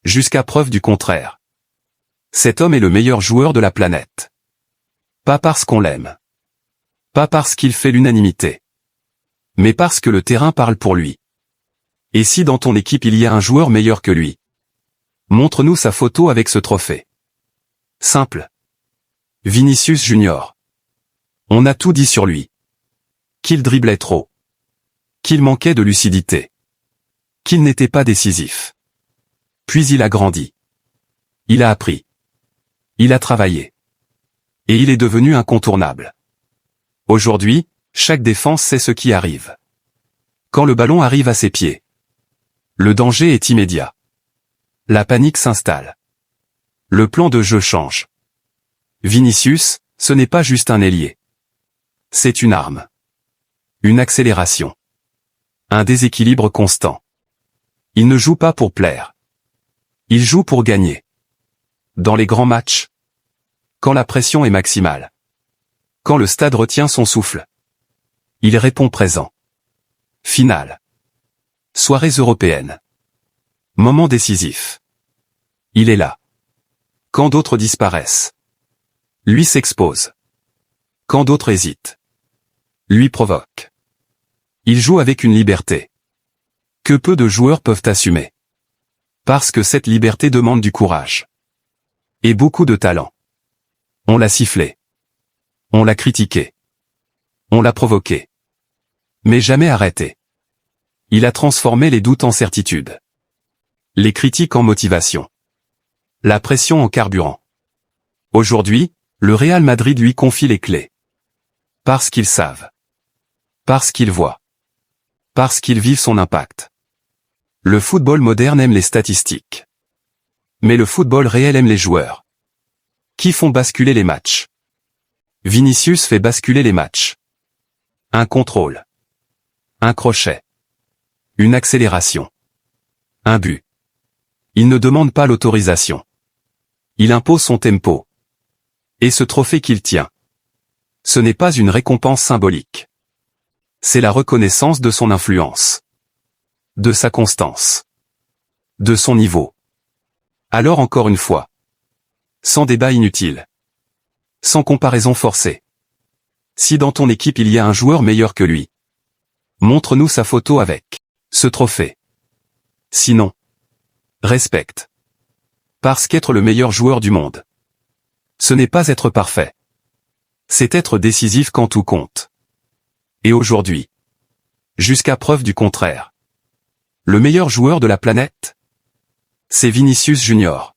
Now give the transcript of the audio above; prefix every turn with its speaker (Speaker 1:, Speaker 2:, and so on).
Speaker 1: Jusqu'à preuve du contraire. Cet homme est le meilleur joueur de la planète. Pas parce qu'on l'aime. Pas parce qu'il fait l'unanimité. Mais parce que le terrain parle pour lui. Et si dans ton équipe il y a un joueur meilleur que lui? Montre-nous sa photo avec ce trophée. Simple. Vinicius Junior. On a tout dit sur lui. Qu'il driblait trop. Qu'il manquait de lucidité. Qu'il n'était pas décisif. Puis il a grandi. Il a appris. Il a travaillé. Et il est devenu incontournable. Aujourd'hui, chaque défense sait ce qui arrive. Quand le ballon arrive à ses pieds, le danger est immédiat. La panique s'installe. Le plan de jeu change. Vinicius, ce n'est pas juste un ailier. C'est une arme. Une accélération. Un déséquilibre constant. Il ne joue pas pour plaire. Il joue pour gagner. Dans les grands matchs. Quand la pression est maximale. Quand le stade retient son souffle. Il répond présent. Finale. Soirées européennes. Moment décisif. Il est là. Quand d'autres disparaissent. Lui s'expose. Quand d'autres hésitent. Lui provoque. Il joue avec une liberté que peu de joueurs peuvent assumer. Parce que cette liberté demande du courage. Et beaucoup de talent. On l'a sifflé. On l'a critiqué. On l'a provoqué. Mais jamais arrêté. Il a transformé les doutes en certitude. Les critiques en motivation. La pression en carburant. Aujourd'hui, le Real Madrid lui confie les clés. Parce qu'ils savent. Parce qu'ils voient. Parce qu'ils vivent son impact. Le football moderne aime les statistiques. Mais le football réel aime les joueurs. Qui font basculer les matchs. Vinicius fait basculer les matchs. Un contrôle. Un crochet. Une accélération. Un but. Il ne demande pas l'autorisation. Il impose son tempo. Et ce trophée qu'il tient. Ce n'est pas une récompense symbolique. C'est la reconnaissance de son influence. De sa constance. De son niveau. Alors encore une fois. Sans débat inutile. Sans comparaison forcée. Si dans ton équipe il y a un joueur meilleur que lui, montre-nous sa photo avec ce trophée. Sinon, respecte. Parce qu'être le meilleur joueur du monde, ce n'est pas être parfait. C'est être décisif quand tout compte. Et aujourd'hui, jusqu'à preuve du contraire, le meilleur joueur de la planète, c'est Vinicius Junior.